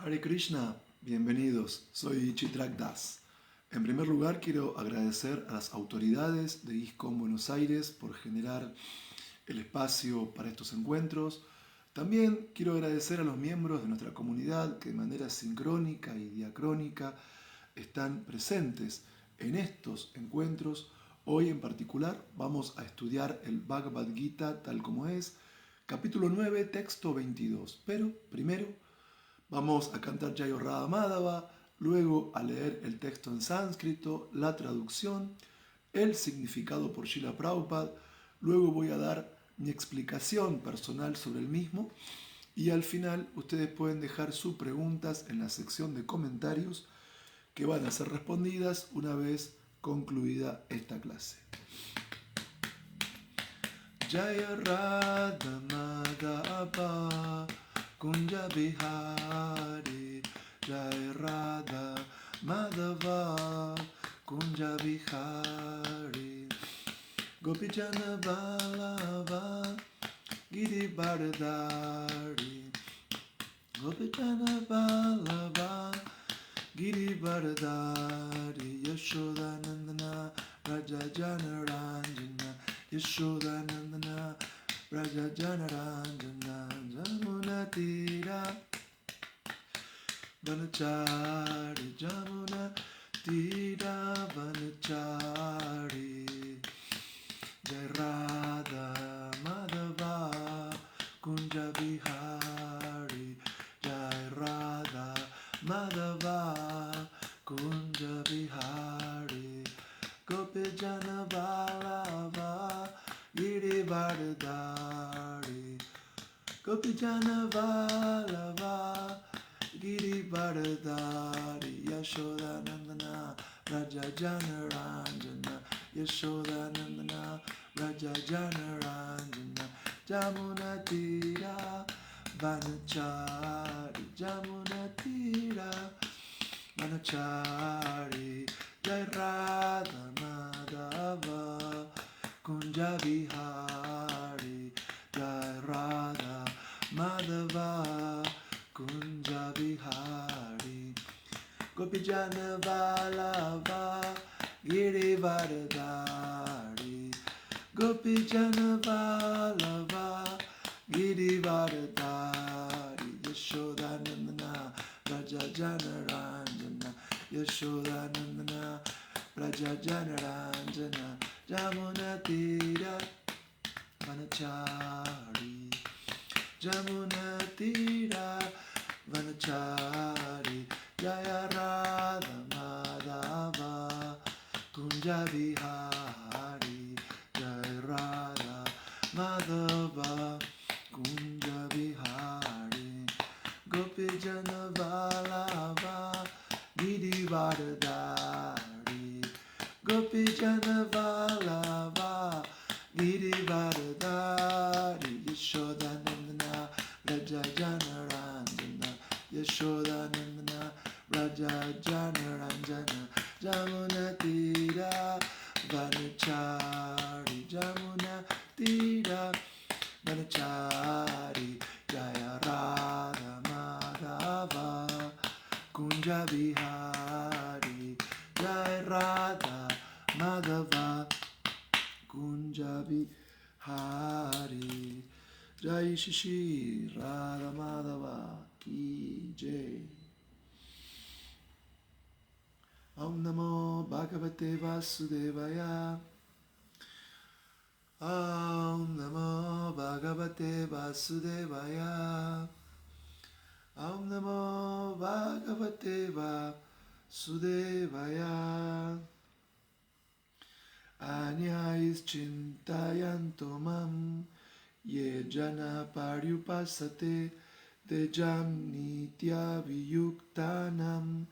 Hare Krishna, bienvenidos, soy Chitrak Das. En primer lugar, quiero agradecer a las autoridades de ISKCON Buenos Aires por generar el espacio para estos encuentros. También quiero agradecer a los miembros de nuestra comunidad que de manera sincrónica y diacrónica están presentes en estos encuentros. Hoy en particular vamos a estudiar el Bhagavad Gita tal como es, capítulo 9, texto 22. Pero primero vamos a cantar Jayo Radha Madhava, luego a leer el texto en sánscrito, la traducción, el significado por Srila Prabhupada, luego voy a dar mi explicación personal sobre el mismo y al final ustedes pueden dejar sus preguntas en la sección de comentarios que van a ser respondidas una vez concluida esta clase. Jaya Radha Madhava Kunja Vihari, Jai Radha Madhava Kunja Vihari, Gopijana Vallabha Giri Bardari, Gopijana Vallabha Giri Bardari, Yashodanandana Raja Janaranjana, Yashodanandana Raja Janaranjana, Jamuna Tira Vanachari, Jamuna Tira Vanachari, Jai Radha Madhava Kunja Vihari, Jai Radha Madhava Kunja Vihari, Gopijana Vallabha Giri Vardari, Gopijana Vallabha Giri Vardari, Yashodanandana Raja Janaranjana, Yashodanandana Raja Janaranjana, Jamuna Tira Vanachari, Jamuna Tira Vanachari, Jai Radha Madhava Kunja Vihari, Jai Radha Madhava Kunja Vihari, Gopijana Vallabha Giri Vardari, Gopijana Vallabha Giri Vardari, Yashodanandana Raja Janaranjana, Yashodanandana Raja Janaranjana, Jamuna Tira Vanachari, Jamuna Tira Vanachari, Jaya Radha Madhava Kunja Vihari, Jai Radha Madhava Kunja Vihari, Gopijana Vallabha Giri Vardari, Gopijana Vallabha Giri Vardari, Yashodanandana Raja Janaranjana, Yashodanandana Raja Janaranjana, Jamuna Tira Vanachari, Jamuna Tira Vanachari, Jaya Radha Madhava Kunja Vihari, Jai Radha Madhava Kunja Vihari, Jai Shishi Radha Madhava Ki Jai. Om Namo Bhagavate Vasudevaya, Om Namo Bhagavate Vasudevaya, Om Namo Bhagavate Vasudevaya. Anyais Chintayanto Mam Ye Jana Paryupasate Tejam Nitya Viyuktanam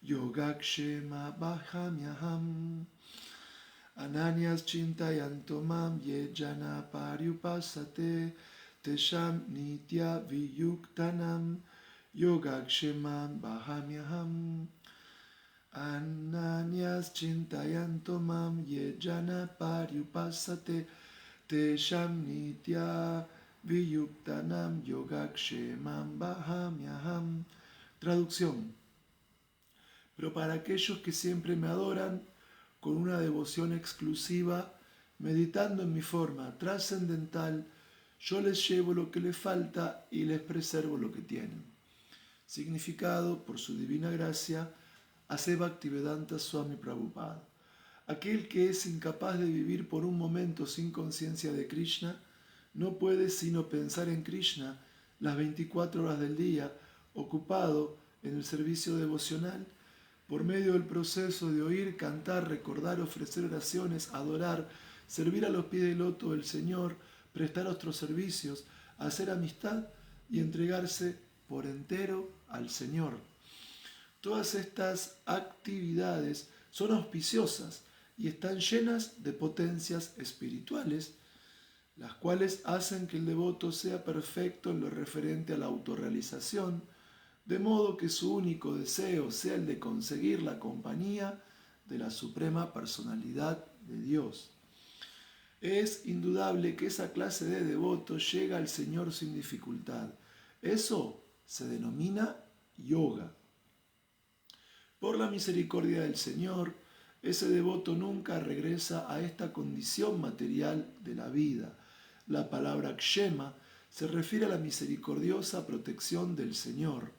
Yogakshema Bhahamyaham. Ananyas Chintayanto Mam Ye Jana Paryupasate Tesham Nitya Viyuktanam Yogakshema Bhahamyaham. Ananyas Chintayanto Mam Ye Jana Paryupasate Tesham Nitya Viyuktanam Yogakshemam Bahamyaham. Traducción. Pero para aquellos que siempre me adoran con una devoción exclusiva, meditando en mi forma trascendental, yo les llevo lo que les falta y les preservo lo que tienen. Significado, por su divina gracia, hace Bhaktivedanta Swami Prabhupada. Aquel que es incapaz de vivir por un momento sin conciencia de Krishna, no puede sino pensar en Krishna las 24 horas del día, ocupado en el servicio devocional, por medio del proceso de oír, cantar, recordar, ofrecer oraciones, adorar, servir a los pies del loto del Señor, prestar otros servicios, hacer amistad y entregarse por entero al Señor. Todas estas actividades son auspiciosas y están llenas de potencias espirituales, las cuales hacen que el devoto sea perfecto en lo referente a la autorrealización, de modo que su único deseo sea el de conseguir la compañía de la Suprema Personalidad de Dios. Es indudable que esa clase de devoto llega al Señor sin dificultad. Eso se denomina yoga. Por la misericordia del Señor, ese devoto nunca regresa a esta condición material de la vida. La palabra kshema se refiere a la misericordiosa protección del Señor.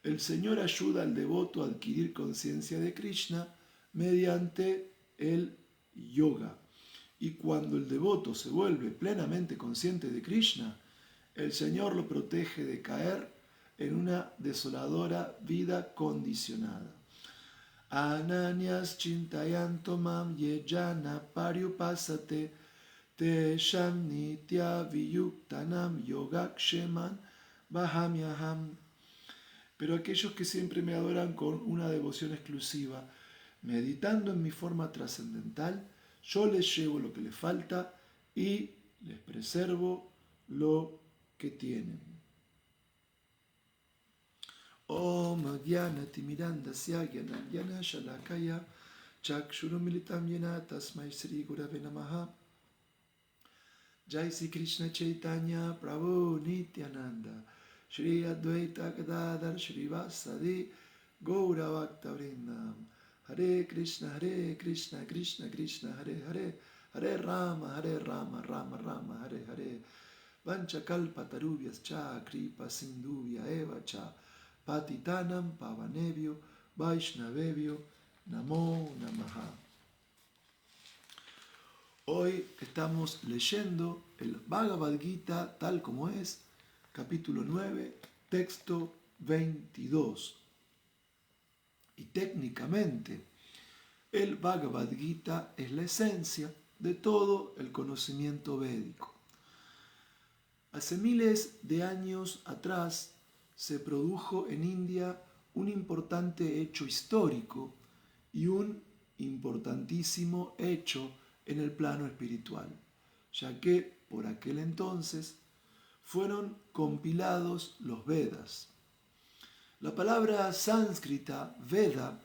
El Señor ayuda al devoto a adquirir conciencia de Krishna mediante el yoga. Y cuando el devoto se vuelve plenamente consciente de Krishna, el Señor lo protege de caer en una desoladora vida condicionada. Ananyas chintayanto mam yejana paryupasate tesham nitya viyuktanam yogaksheman bahamyaham. Pero aquellos que siempre me adoran con una devoción exclusiva, meditando en mi forma trascendental, yo les llevo lo que les falta y les preservo lo que tienen. Om Gyana Timirandasya Gyananjana Shalakaya Chakshurumilitam Yena Tasmai Sri Gurave Namaha. Jai Sri Krishna Chaitanya Prabhu Nityananda Shri Advaita Gadadhar Shri Vasadi Gaura Bhakta Vrindam. Hare Krishna Krishna Krishna Hare Hare Hare Rama Rama Rama Hare Hare. Vanchakalpa Tarubhyas Cha Kripa Sindhuvya Eva Cha Patitanam Pavanebhyo Vaishnavebhyo Namo Namaha. Hoy estamos leyendo el Bhagavad Gita tal como es, capítulo 9, texto 22. Y técnicamente, el Bhagavad Gita es la esencia de todo el conocimiento védico. Hace miles de años atrás se produjo en India un importante hecho histórico y un importantísimo hecho en el plano espiritual, ya que por aquel entonces fueron compilados los Vedas. La palabra sánscrita Veda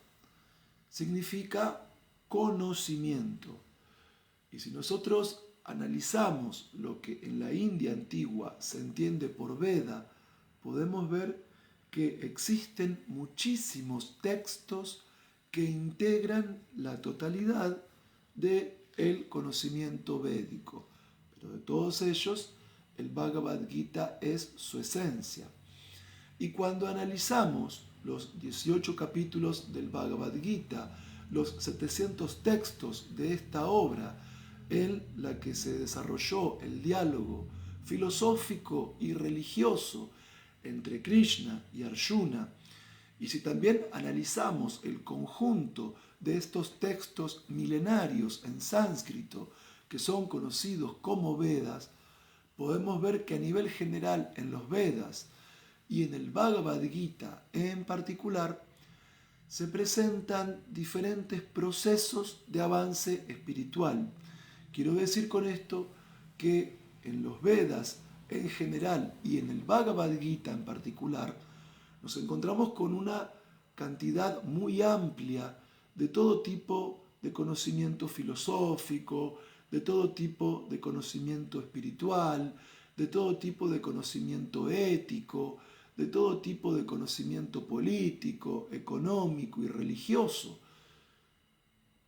significa conocimiento. Y si nosotros analizamos lo que en la India antigua se entiende por Veda, podemos ver que existen muchísimos textos que integran la totalidad del conocimiento védico. Pero de todos ellos, el Bhagavad Gita es su esencia. Y cuando analizamos los 18 capítulos del Bhagavad Gita, los 700 textos de esta obra, en la que se desarrolló el diálogo filosófico y religioso entre Krishna y Arjuna, y si también analizamos el conjunto de estos textos milenarios en sánscrito, que son conocidos como Vedas, podemos ver que a nivel general en los Vedas y en el Bhagavad Gita en particular, se presentan diferentes procesos de avance espiritual. Quiero decir con esto que en los Vedas en general y en el Bhagavad Gita en particular, nos encontramos con una cantidad muy amplia de todo tipo de conocimiento filosófico, de todo tipo de conocimiento espiritual, de todo tipo de conocimiento ético, de todo tipo de conocimiento político, económico y religioso,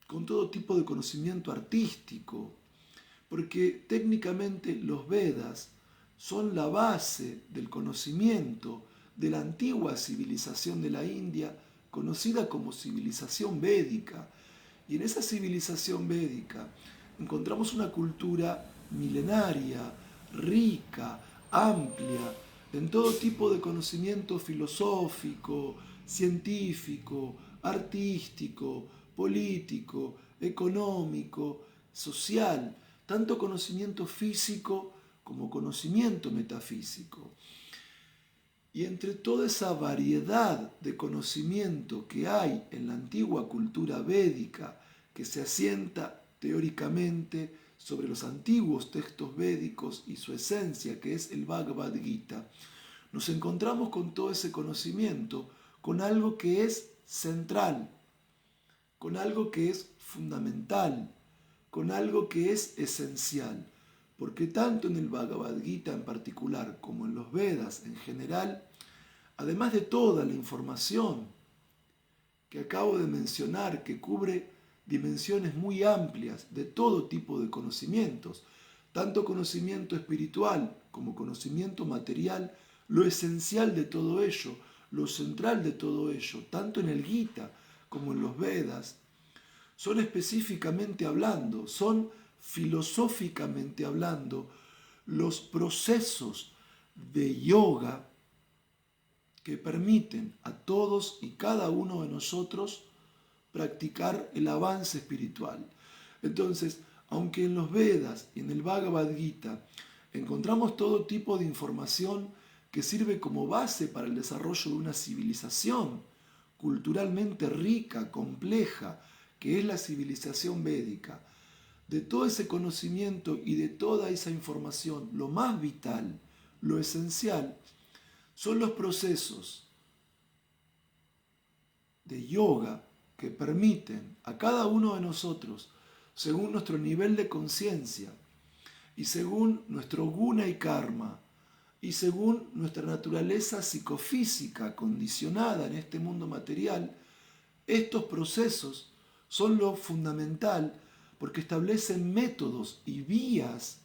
con todo tipo de conocimiento artístico, porque técnicamente los Vedas son la base del conocimiento de la antigua civilización de la India, conocida como civilización védica. Y en esa civilización védica encontramos una cultura milenaria, rica, amplia, en todo tipo de conocimiento filosófico, científico, artístico, político, económico, social, tanto conocimiento físico como conocimiento metafísico. Y entre toda esa variedad de conocimiento que hay en la antigua cultura védica, que se asienta teóricamente sobre los antiguos textos védicos y su esencia, que es el Bhagavad Gita, nos encontramos con todo ese conocimiento, con algo que es central, con algo que es fundamental, con algo que es esencial. Porque tanto en el Bhagavad Gita en particular como en los Vedas en general, además de toda la información que acabo de mencionar, que cubre dimensiones muy amplias de todo tipo de conocimientos, tanto conocimiento espiritual como conocimiento material, lo esencial de todo ello, lo central de todo ello, tanto en el Gita como en los Vedas, son específicamente hablando, son filosóficamente hablando, los procesos de yoga que permiten a todos y cada uno de nosotros practicar el avance espiritual. Entonces, aunque en los Vedas y en el Bhagavad Gita encontramos todo tipo de información que sirve como base para el desarrollo de una civilización culturalmente rica, compleja, que es la civilización védica, de todo ese conocimiento y de toda esa información, lo más vital, lo esencial, son los procesos de yoga que permiten a cada uno de nosotros, según nuestro nivel de conciencia y según nuestro guna y karma y según nuestra naturaleza psicofísica condicionada en este mundo material, estos procesos son lo fundamental porque establecen métodos y vías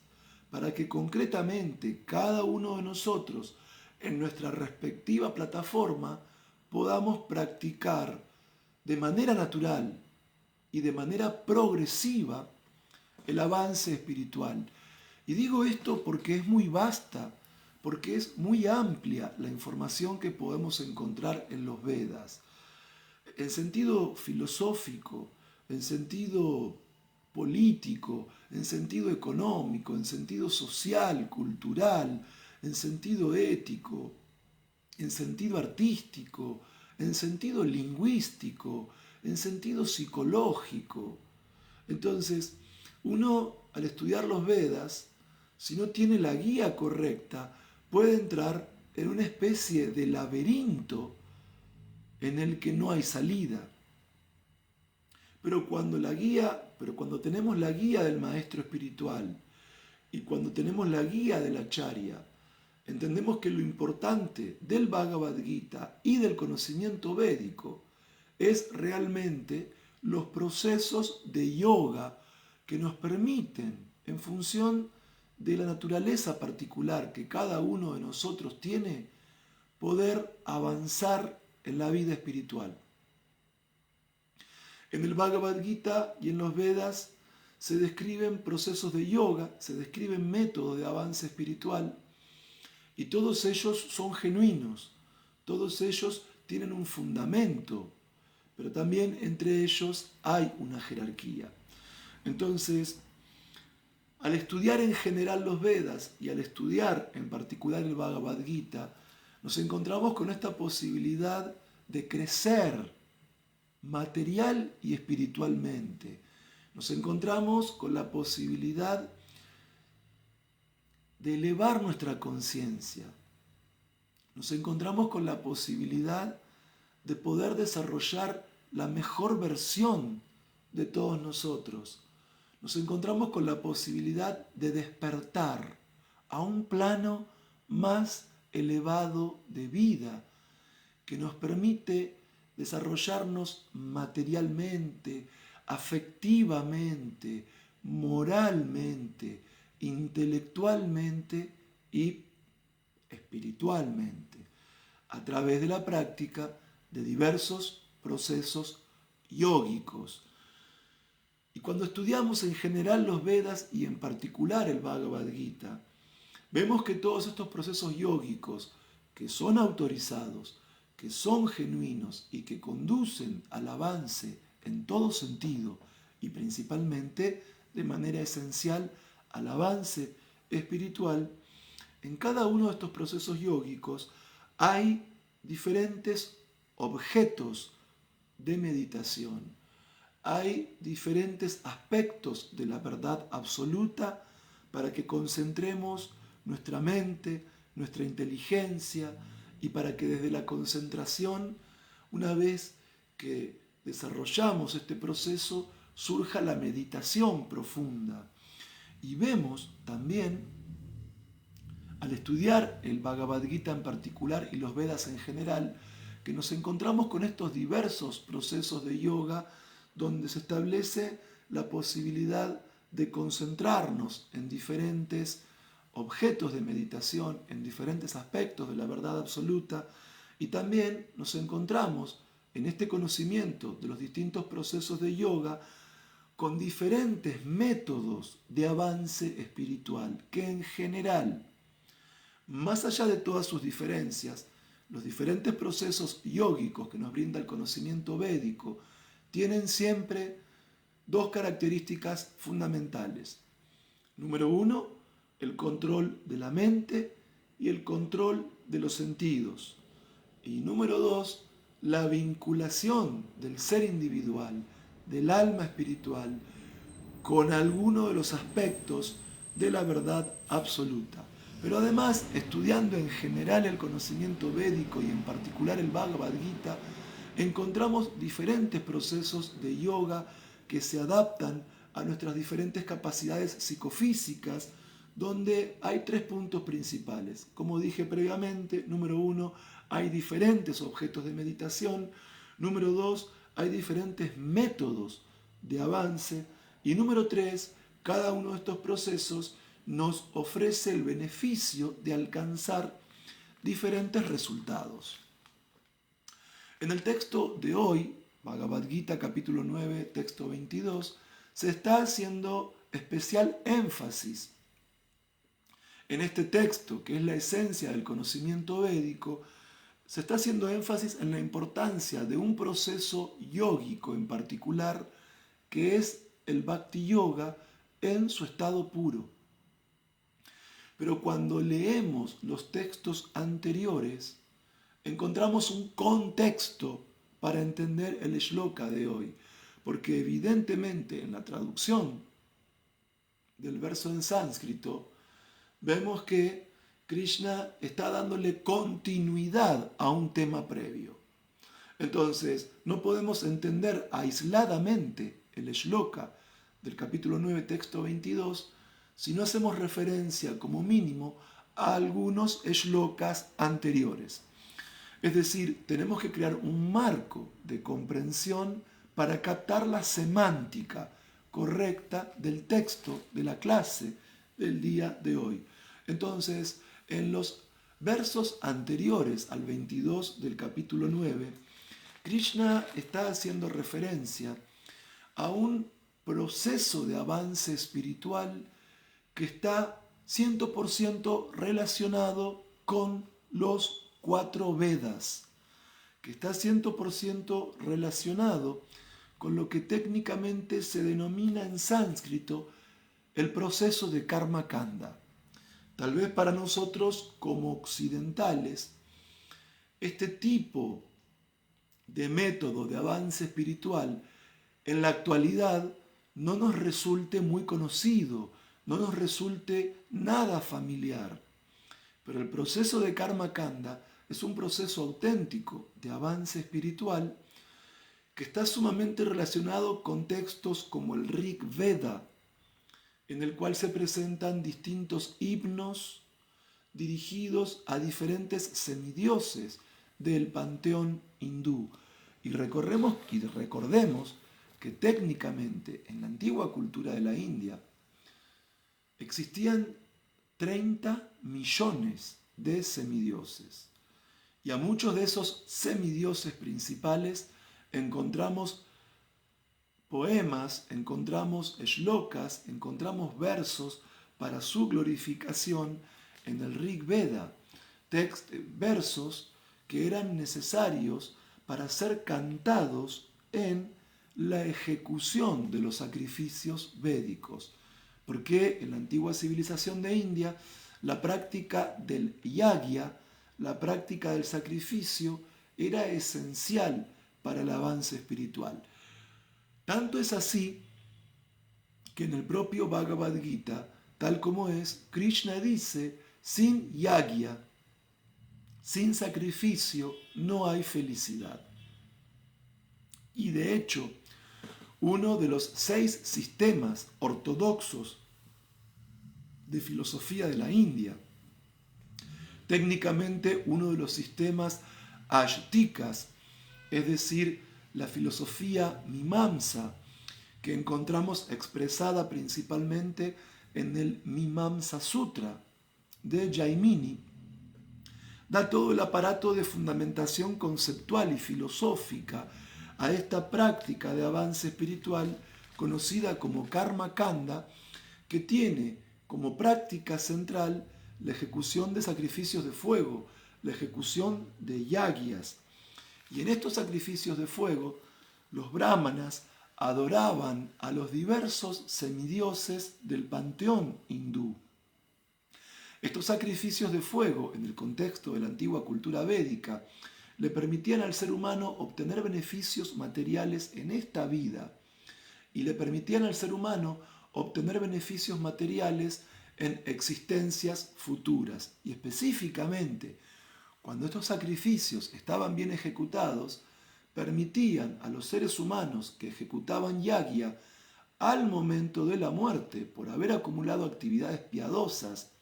para que concretamente cada uno de nosotros en nuestra respectiva plataforma podamos practicar de manera natural y de manera progresiva el avance espiritual. Y digo esto porque es muy vasta, porque es muy amplia la información que podemos encontrar en los Vedas. En sentido filosófico, en sentido político, en sentido económico, en sentido social, cultural, en sentido ético, en sentido artístico, en sentido lingüístico, en sentido psicológico. Entonces, uno al estudiar los Vedas, si no tiene la guía correcta, puede entrar en una especie de laberinto en el que no hay salida. Pero cuando tenemos la guía del maestro espiritual y cuando tenemos la guía de la Acharya, entendemos que lo importante del Bhagavad Gita y del conocimiento védico es realmente los procesos de yoga que nos permiten, en función de la naturaleza particular que cada uno de nosotros tiene, poder avanzar en la vida espiritual. En el Bhagavad Gita y en los Vedas se describen procesos de yoga, se describen métodos de avance espiritual y todos ellos son genuinos, todos ellos tienen un fundamento, pero también entre ellos hay una jerarquía. Entonces, al estudiar en general los Vedas y al estudiar en particular el Bhagavad Gita, nos encontramos con esta posibilidad de crecer material y espiritualmente. Nos encontramos con la posibilidad de elevar nuestra conciencia. Nos encontramos con la posibilidad de poder desarrollar la mejor versión de todos nosotros. Nos encontramos con la posibilidad de despertar a un plano más elevado de vida que nos permite desarrollarnos materialmente, afectivamente, moralmente, intelectualmente y espiritualmente, a través de la práctica de diversos procesos yógicos. Y cuando estudiamos en general los Vedas y en particular el Bhagavad Gita, vemos que todos estos procesos yógicos que son autorizados, que son genuinos y que conducen al avance en todo sentido y principalmente de manera esencial al avance espiritual, en cada uno de estos procesos yógicos hay diferentes objetos de meditación. Hay diferentes aspectos de la verdad absoluta para que concentremos nuestra mente, nuestra inteligencia y para que desde la concentración, una vez que desarrollamos este proceso, surja la meditación profunda. Y vemos también, al estudiar el Bhagavad Gita en particular y los Vedas en general, que nos encontramos con estos diversos procesos de yoga donde se establece la posibilidad de concentrarnos en diferentes objetos de meditación, en diferentes aspectos de la verdad absoluta, y también nos encontramos en este conocimiento de los distintos procesos de yoga con diferentes métodos de avance espiritual que en general, más allá de todas sus diferencias, los diferentes procesos yógicos que nos brinda el conocimiento védico tienen siempre dos características fundamentales. Número uno, el control de la mente y el control de los sentidos. Y número dos, la vinculación del ser individual, del alma espiritual, con alguno de los aspectos de la verdad absoluta. Pero además, estudiando en general el conocimiento védico y en particular el Bhagavad Gita, encontramos diferentes procesos de yoga que se adaptan a nuestras diferentes capacidades psicofísicas, donde hay tres puntos principales. Como dije previamente, número uno, hay diferentes objetos de meditación. Número dos, hay diferentes métodos de avance. Y número tres, cada uno de estos procesos nos ofrece el beneficio de alcanzar diferentes resultados. En el texto de hoy, Bhagavad Gita capítulo 9, texto 22, se está haciendo especial énfasis en este texto, que es la esencia del conocimiento védico. Se está haciendo énfasis en la importancia de un proceso yógico en particular, que es el Bhakti Yoga en su estado puro. Pero cuando leemos los textos anteriores, encontramos un contexto para entender el shloka de hoy, porque evidentemente en la traducción del verso en sánscrito vemos que Krishna está dándole continuidad a un tema previo. Entonces, no podemos entender aisladamente el shloka del capítulo 9, texto 22, si no hacemos referencia como mínimo a algunos shlokas anteriores. Es decir, tenemos que crear un marco de comprensión para captar la semántica correcta del texto de la clase del día de hoy. Entonces, en los versos anteriores al 22 del capítulo 9, Krishna está haciendo referencia a un proceso de avance espiritual que está 100% relacionado con los 4 Vedas, que está 100% relacionado con lo que técnicamente se denomina en sánscrito el proceso de Karma Kanda. Tal vez para nosotros como occidentales, este tipo de método de avance espiritual en la actualidad no nos resulte muy conocido, no nos resulte nada familiar. Pero el proceso de Karma Kanda es un proceso auténtico de avance espiritual que está sumamente relacionado con textos como el Rig Veda, en el cual se presentan distintos himnos, dirigidos a diferentes semidioses del panteón hindú. Y recordemos que técnicamente en la antigua cultura de la India existían 30 millones de semidioses. Y a muchos de esos semidioses principales encontramos poemas, encontramos shlokas, encontramos versos para su glorificación en el Rig Veda, versos que eran necesarios para ser cantados en la ejecución de los sacrificios védicos. Porque en la antigua civilización de India, la práctica del yagya, la práctica del sacrificio, era esencial para el avance espiritual. Tanto es así que en el propio Bhagavad Gita, tal como es, Krishna dice, sin yagya, sin sacrificio, no hay felicidad. Y de hecho, uno de los 6 sistemas ortodoxos de filosofía de la India, técnicamente uno de los sistemas ashtikas, es decir, la filosofía mimamsa, que encontramos expresada principalmente en el Mimamsa Sutra de Jaimini, da todo el aparato de fundamentación conceptual y filosófica a esta práctica de avance espiritual conocida como Karma Kanda, que tiene como práctica central la ejecución de sacrificios de fuego, la ejecución de yagyas. Y en estos sacrificios de fuego, los brahmanas adoraban a los diversos semidioses del panteón hindú. Estos sacrificios de fuego, en el contexto de la antigua cultura védica, le permitían al ser humano obtener beneficios materiales en esta vida y le permitían al ser humano obtener beneficios materiales en existencias futuras. Y específicamente, cuando estos sacrificios estaban bien ejecutados, permitían a los seres humanos que ejecutaban yagya al momento de la muerte, por haber acumulado actividades piadosas,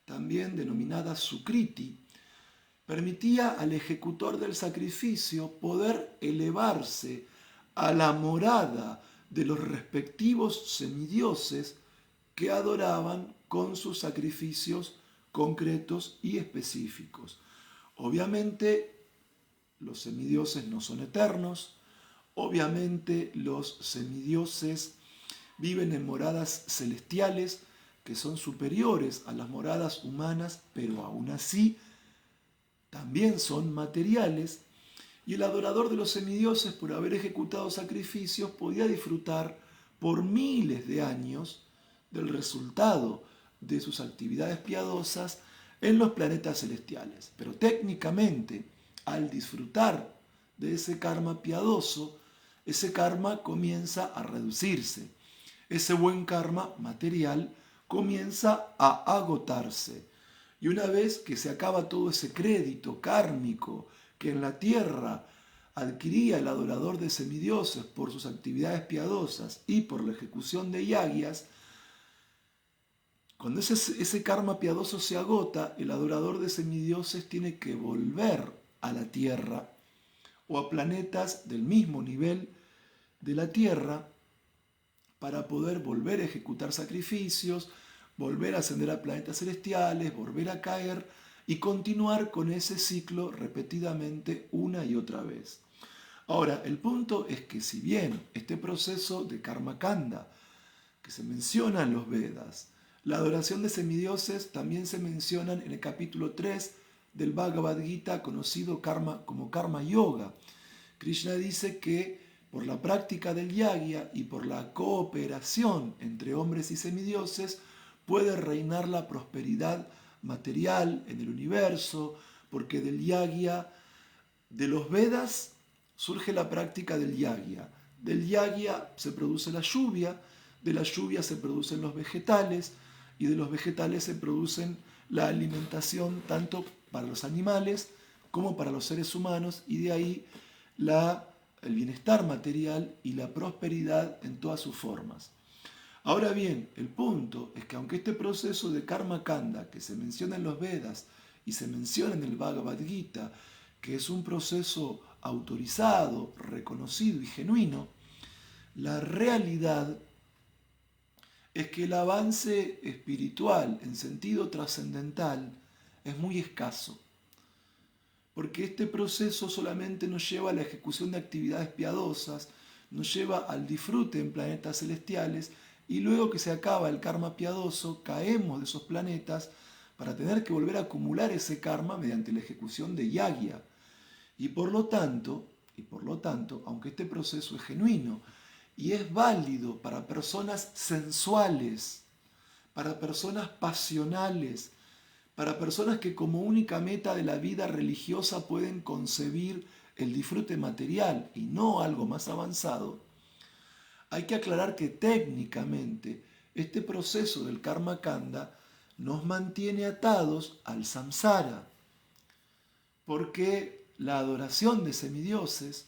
también denominadas sukriti, permitía al ejecutor del sacrificio poder elevarse a la morada de los respectivos semidioses que adoraban con sus sacrificios concretos y específicos. Obviamente, los semidioses no son eternos, obviamente los semidioses viven en moradas celestiales que son superiores a las moradas humanas, pero aún así también son materiales, y el adorador de los semidioses, por haber ejecutado sacrificios, podía disfrutar por miles de años del resultado de sus actividades piadosas en los planetas celestiales. Pero técnicamente, al disfrutar de ese karma piadoso, ese karma comienza a reducirse. Ese buen karma material comienza a agotarse. Y una vez que se acaba todo ese crédito kármico que en la tierra adquiría el adorador de semidioses por sus actividades piadosas y por la ejecución de yagyas, cuando ese karma piadoso se agota, el adorador de semidioses tiene que volver a la tierra o a planetas del mismo nivel de la tierra para poder volver a ejecutar sacrificios, volver a ascender a planetas celestiales, volver a caer y continuar con ese ciclo repetidamente una y otra vez. Ahora, el punto es que si bien este proceso de Karma Kanda, que se menciona en los Vedas, la adoración de semidioses también se mencionan en el capítulo 3 del Bhagavad Gita, conocido como Karma Yoga. Krishna dice que por la práctica del yagya y por la cooperación entre hombres y semidioses puede reinar la prosperidad material en el universo, porque del yagya, de los Vedas, surge la práctica del yagya. Del yagya se produce la lluvia, de la lluvia se producen los vegetales, y de los vegetales se producen la alimentación tanto para los animales como para los seres humanos, y de ahí el bienestar material y la prosperidad en todas sus formas. Ahora bien, el punto es que aunque este proceso de karma kanda que se menciona en los Vedas y se menciona en el Bhagavad Gita, que es un proceso autorizado, reconocido y genuino, la realidad es que el avance espiritual en sentido trascendental es muy escaso, porque este proceso solamente nos lleva a la ejecución de actividades piadosas, nos lleva al disfrute en planetas celestiales, y luego que se acaba el karma piadoso, caemos de esos planetas para tener que volver a acumular ese karma mediante la ejecución de yagya. Y por lo tanto, aunque este proceso es genuino y es válido para personas sensuales, para personas pasionales, para personas que como única meta de la vida religiosa pueden concebir el disfrute material y no algo más avanzado, hay que aclarar que técnicamente este proceso del karma kanda nos mantiene atados al samsara, porque la adoración de semidioses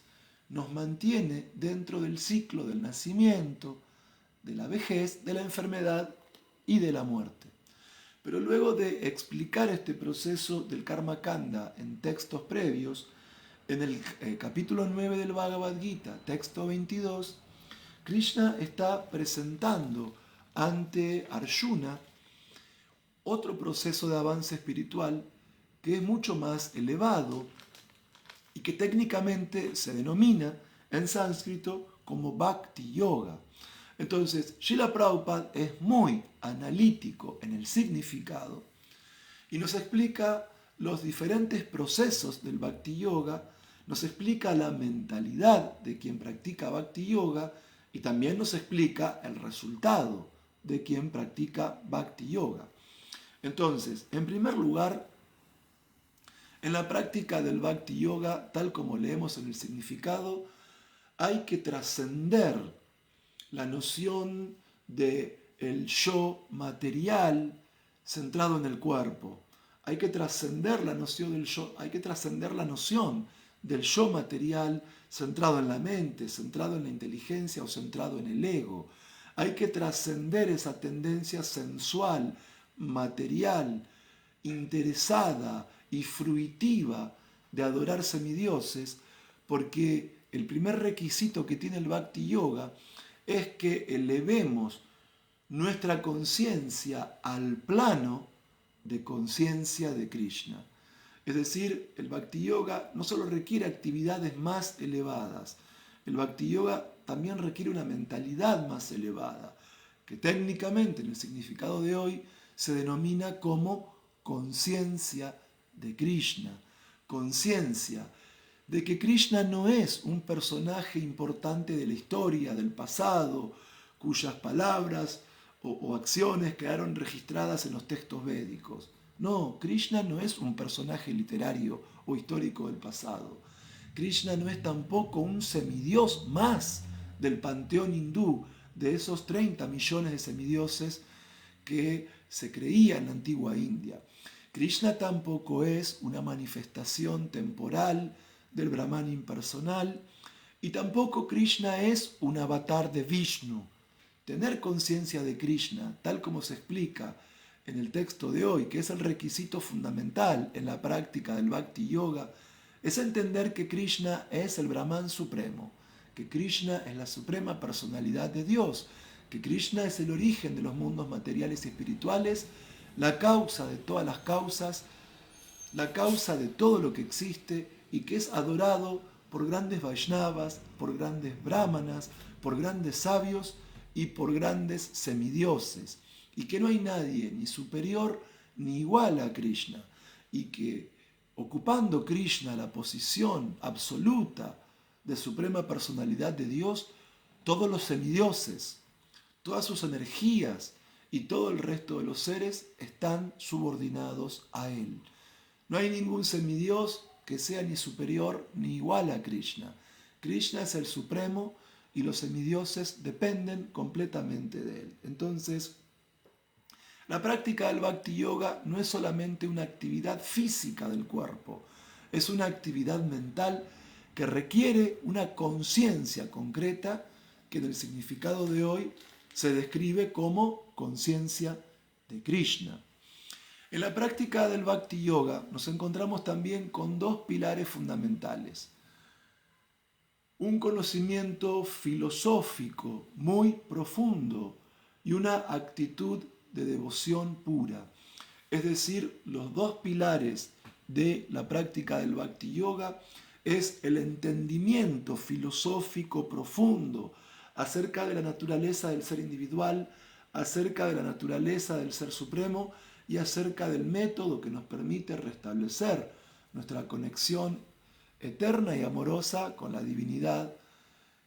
nos mantiene dentro del ciclo del nacimiento, de la vejez, de la enfermedad y de la muerte. Pero luego de explicar este proceso del karma kanda en textos previos, en el capítulo 9 del Bhagavad Gita, texto 22, Krishna está presentando ante Arjuna otro proceso de avance espiritual que es mucho más elevado y que técnicamente se denomina en sánscrito como Bhakti Yoga. Entonces, Srila Prabhupada es muy analítico en el significado y nos explica los diferentes procesos del Bhakti Yoga, nos explica la mentalidad de quien practica Bhakti Yoga y también nos explica el resultado de quien practica Bhakti Yoga. Entonces, en primer lugar, en la práctica del Bhakti Yoga, tal como leemos en el significado, hay que trascender la noción de el yo material centrado en el cuerpo. Hay que trascender la noción del yo, hay que trascender la noción del yo material centrado en la mente, centrado en la inteligencia o centrado en el ego. Hay que trascender esa tendencia sensual, material, interesada y fruitiva de adorar semidioses, porque el primer requisito que tiene el Bhakti Yoga es que elevemos nuestra conciencia al plano de conciencia de Krishna. Es decir, el Bhakti Yoga no solo requiere actividades más elevadas, el Bhakti Yoga también requiere una mentalidad más elevada, que técnicamente en el significado de hoy se denomina como conciencia de Krishna, conciencia de que Krishna no es un personaje importante de la historia, del pasado, cuyas palabras o acciones quedaron registradas en los textos védicos. No, Krishna no es un personaje literario o histórico del pasado. Krishna no es tampoco un semidios más del panteón hindú, de esos 30 millones de semidioses que se creía en la antigua India. Krishna tampoco es una manifestación temporal del Brahman impersonal y tampoco Krishna es un avatar de Vishnu. Tener conciencia de Krishna, tal como se explica en el texto de hoy, que es el requisito fundamental en la práctica del Bhakti Yoga, es entender que Krishna es el Brahman supremo, que Krishna es la suprema personalidad de Dios, que Krishna es el origen de los mundos materiales y espirituales, la causa de todas las causas, la causa de todo lo que existe y que es adorado por grandes Vaishnavas, por grandes brahmanas, por grandes sabios y por grandes semidioses, y que no hay nadie ni superior ni igual a Krishna, y que ocupando Krishna la posición absoluta de suprema personalidad de Dios, todos los semidioses, todas sus energías y todo el resto de los seres están subordinados a él. No hay ningún semidios que sea ni superior ni igual a Krishna. Krishna es el supremo y los semidioses dependen completamente de él. Entonces, la práctica del Bhakti Yoga no es solamente una actividad física del cuerpo, es una actividad mental que requiere una conciencia concreta que en el significado de hoy se describe como conciencia de Krishna. En la práctica del Bhakti Yoga nos encontramos también con dos pilares fundamentales. Un conocimiento filosófico muy profundo y una actitud de devoción pura. Es decir, los dos pilares de la práctica del Bhakti Yoga es el entendimiento filosófico profundo acerca de la naturaleza del ser individual, acerca de la naturaleza del ser supremo y acerca del método que nos permite restablecer nuestra conexión eterna y amorosa con la divinidad,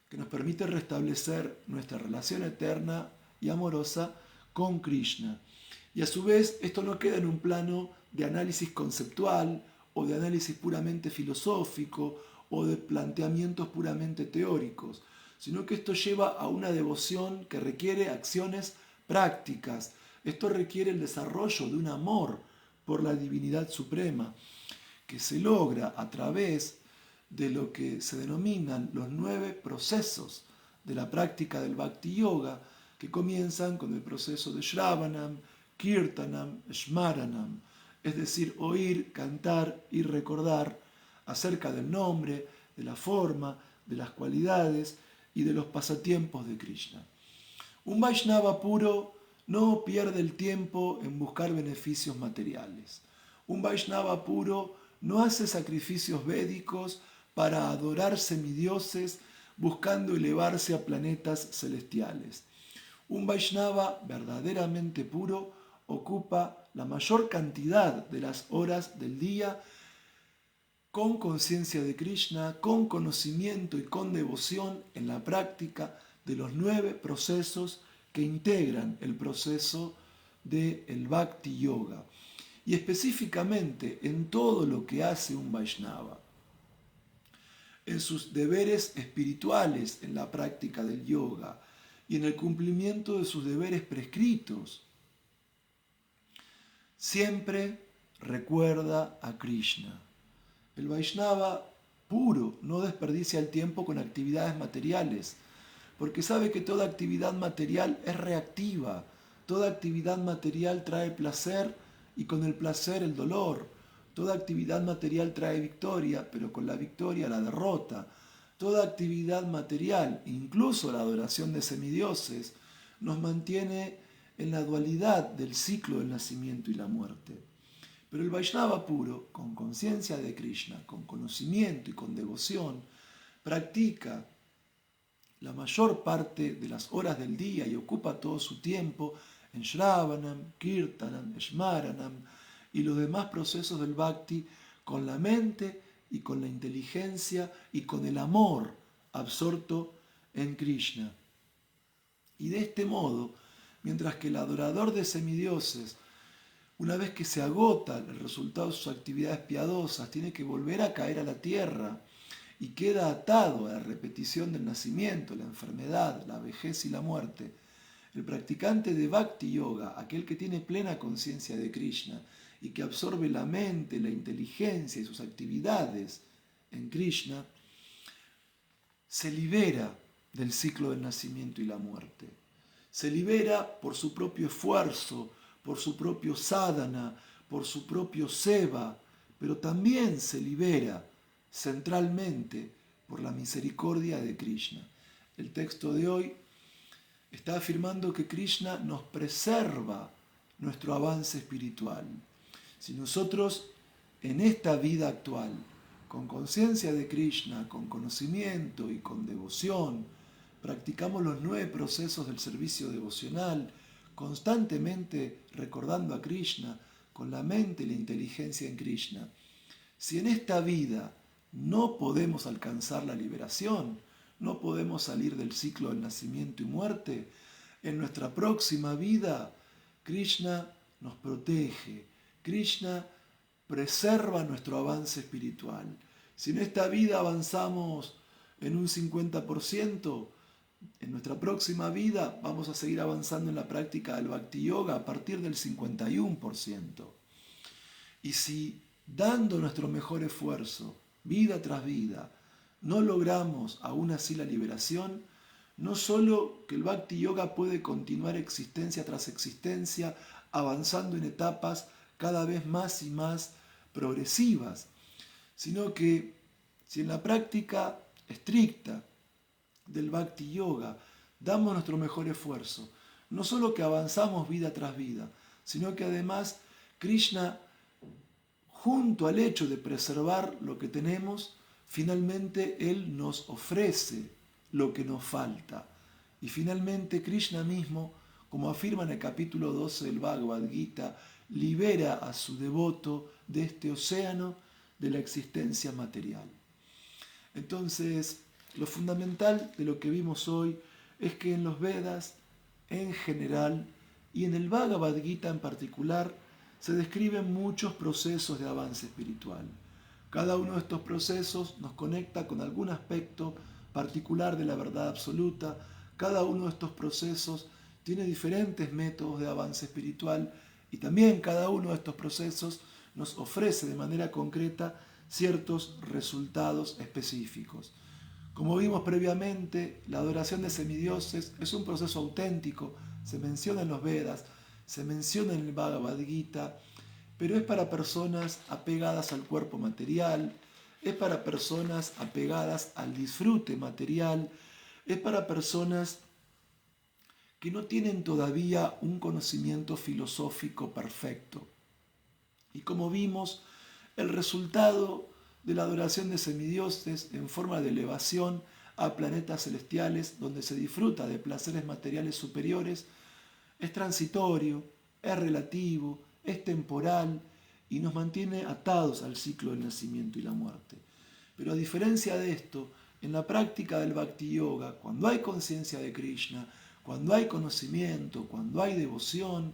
que nos permite restablecer nuestra relación eterna y amorosa con Krishna. Y a su vez, esto no queda en un plano de análisis conceptual o de análisis puramente filosófico o de planteamientos puramente teóricos, sino que esto lleva a una devoción que requiere acciones prácticas. Esto requiere el desarrollo de un amor por la divinidad suprema, que se logra a través de lo que se denominan los 9 procesos de la práctica del Bhakti Yoga, que comienzan con el proceso de Shravanam, Kirtanam, Smaranam, es decir, oír, cantar y recordar acerca del nombre, de la forma, de las cualidades y de los pasatiempos de Krishna. Un Vaishnava puro no pierde el tiempo en buscar beneficios materiales. Un Vaishnava puro no hace sacrificios védicos para adorar semidioses buscando elevarse a planetas celestiales. Un Vaishnava verdaderamente puro ocupa la mayor cantidad de las horas del día con conciencia de Krishna, con conocimiento y con devoción en la práctica de los 9 procesos que integran el proceso del Bhakti Yoga, y específicamente en todo lo que hace un Vaishnava, en sus deberes espirituales en la práctica del yoga y en el cumplimiento de sus deberes prescritos. Siempre recuerda a Krishna. El Vaishnava puro no desperdicia el tiempo con actividades materiales, porque sabe que toda actividad material es reactiva, toda actividad material trae placer y con el placer el dolor, toda actividad material trae victoria, pero con la victoria la derrota, toda actividad material, incluso la adoración de semidioses, nos mantiene en la dualidad del ciclo del nacimiento y la muerte. Pero el Vaishnava puro, con conciencia de Krishna, con conocimiento y con devoción, practica la mayor parte de las horas del día y ocupa todo su tiempo en Shravanam, Kirtanam, Smaranam y los demás procesos del Bhakti con la mente y con la inteligencia y con el amor absorto en Krishna. Y de este modo, mientras que el adorador de semidioses, una vez que se agota el resultado de sus actividades piadosas, tiene que volver a caer a la tierra y queda atado a la repetición del nacimiento, la enfermedad, la vejez y la muerte, el practicante de Bhakti Yoga, aquel que tiene plena conciencia de Krishna y que absorbe la mente, la inteligencia y sus actividades en Krishna, se libera del ciclo del nacimiento y la muerte. Se libera por su propio esfuerzo, por su propio sadhana, por su propio seva, pero también se libera centralmente por la misericordia de Krishna. El texto de hoy está afirmando que Krishna nos preserva nuestro avance espiritual. Si nosotros en esta vida actual, con conciencia de Krishna, con conocimiento y con devoción, practicamos los 9 procesos del servicio devocional, constantemente recordando a Krishna, con la mente y la inteligencia en Krishna, si en esta vida no podemos alcanzar la liberación, no podemos salir del ciclo del nacimiento y muerte, en nuestra próxima vida Krishna nos protege, Krishna preserva nuestro avance espiritual. Si en esta vida avanzamos en un 50%, en nuestra próxima vida vamos a seguir avanzando en la práctica del Bhakti Yoga a partir del 51%. Y si dando nuestro mejor esfuerzo, vida tras vida, no logramos aún así la liberación, No solo que el Bhakti Yoga puede continuar existencia tras existencia, avanzando en etapas cada vez más y más progresivas, sino que si en la práctica estricta del Bhakti Yoga damos nuestro mejor esfuerzo, no solo que avanzamos vida tras vida, sino que además Krishna, junto al hecho de preservar lo que tenemos, finalmente Él nos ofrece lo que nos falta. Y finalmente Krishna mismo, como afirma en el capítulo 12 del Bhagavad Gita, libera a su devoto de este océano de la existencia material. Entonces, lo fundamental de lo que vimos hoy es que en los Vedas, en general, y en el Bhagavad Gita en particular, se describen muchos procesos de avance espiritual. Cada uno de estos procesos nos conecta con algún aspecto particular de la verdad absoluta. Cada uno de estos procesos tiene diferentes métodos de avance espiritual y también cada uno de estos procesos nos ofrece de manera concreta ciertos resultados específicos. Como vimos previamente, la adoración de semidioses es un proceso auténtico, se menciona en los Vedas, se menciona en el Bhagavad Gita, pero es para personas apegadas al cuerpo material, es para personas apegadas al disfrute material, es para personas que no tienen todavía un conocimiento filosófico perfecto. Y como vimos, el resultado de la adoración de semidioses en forma de elevación a planetas celestiales donde se disfruta de placeres materiales superiores es transitorio, es relativo, es temporal y nos mantiene atados al ciclo del nacimiento y la muerte. Pero a diferencia de esto, en la práctica del Bhakti Yoga, cuando hay conciencia de Krishna, cuando hay conocimiento, cuando hay devoción,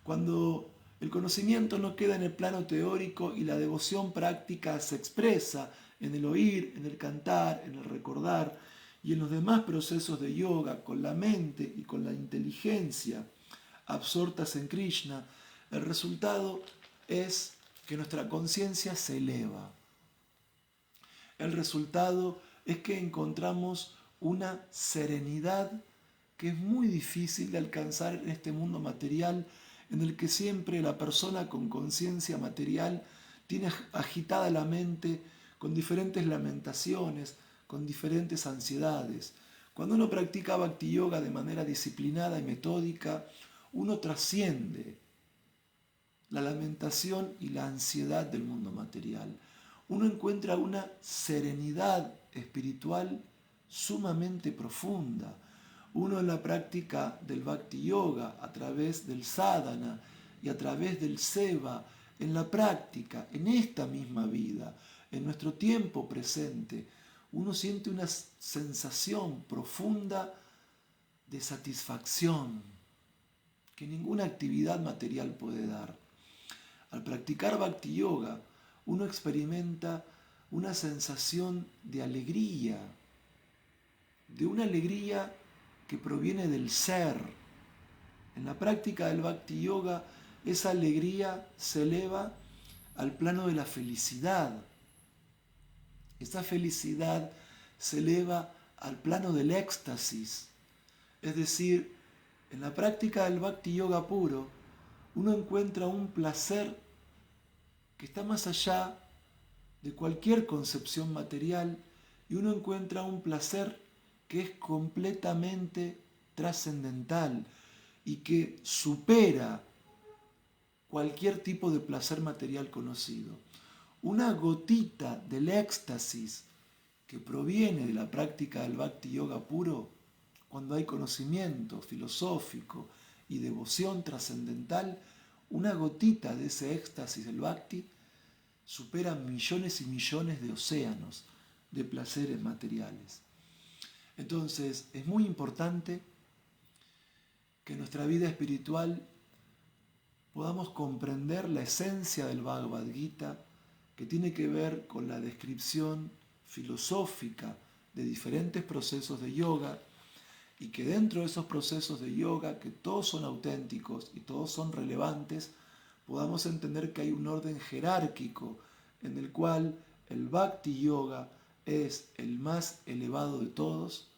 cuando el conocimiento no queda en el plano teórico y la devoción práctica se expresa en el oír, en el cantar, en el recordar y en los demás procesos de yoga con la mente y con la inteligencia absortas en Krishna, el resultado es que nuestra conciencia se eleva. El resultado es que encontramos una serenidad que es muy difícil de alcanzar en este mundo material, en el que siempre la persona con conciencia material tiene agitada la mente con diferentes lamentaciones, con diferentes ansiedades. Cuando uno practica Bhakti Yoga de manera disciplinada y metódica, uno trasciende la lamentación y la ansiedad del mundo material. Uno encuentra una serenidad espiritual sumamente profunda. Uno en la práctica del Bhakti Yoga, a través del sadhana y a través del seva, en la práctica, en esta misma vida, en nuestro tiempo presente, uno siente una sensación profunda de satisfacción que ninguna actividad material puede dar. Al practicar Bhakti Yoga, uno experimenta una sensación de alegría, de una alegría que proviene del ser. En la práctica del Bhakti Yoga, esa alegría se eleva al plano de la felicidad. Esa felicidad se eleva al plano del éxtasis. Es decir, en la práctica del Bhakti Yoga puro, uno encuentra un placer que está más allá de cualquier concepción material y uno encuentra un placer que es completamente trascendental y que supera cualquier tipo de placer material conocido. Una gotita del éxtasis que proviene de la práctica del Bhakti Yoga puro, cuando hay conocimiento filosófico y devoción trascendental, una gotita de ese éxtasis del Bhakti supera millones y millones de océanos de placeres materiales. Entonces, es muy importante que en nuestra vida espiritual podamos comprender la esencia del Bhagavad Gita, que tiene que ver con la descripción filosófica de diferentes procesos de yoga, y que dentro de esos procesos de yoga, que todos son auténticos y todos son relevantes, podamos entender que hay un orden jerárquico en el cual el Bhakti Yoga es el más elevado de todos,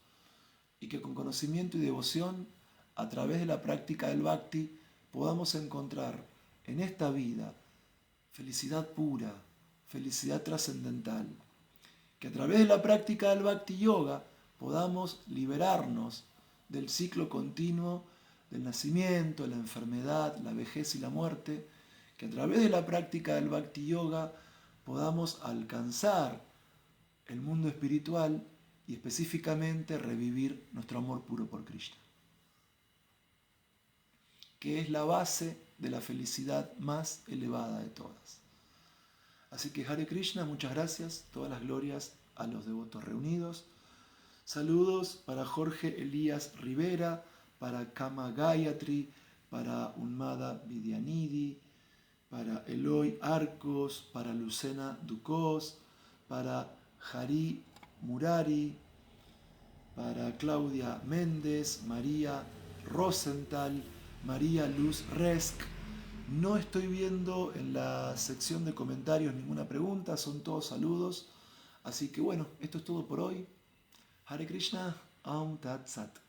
y que con conocimiento y devoción, a través de la práctica del Bhakti, podamos encontrar en esta vida felicidad pura, felicidad trascendental. Que a través de la práctica del Bhakti Yoga podamos liberarnos del ciclo continuo del nacimiento, la enfermedad, la vejez y la muerte. Que a través de la práctica del Bhakti Yoga podamos alcanzar el mundo espiritual y específicamente revivir nuestro amor puro por Krishna, que es la base de la felicidad más elevada de todas. Así que Hare Krishna, muchas gracias, todas las glorias a los devotos reunidos. Saludos para Jorge Elías Rivera, para Kama Gayatri, para Unmada Vidyanidhi, para Eloy Arcos, para Lucena Ducos, para Hari Murari, para Claudia Méndez, María Rosenthal, María Luz Resk. No estoy viendo en la sección de comentarios ninguna pregunta, son todos saludos. Así que bueno, esto es todo por hoy. Hare Krishna, Aum Tat Sat.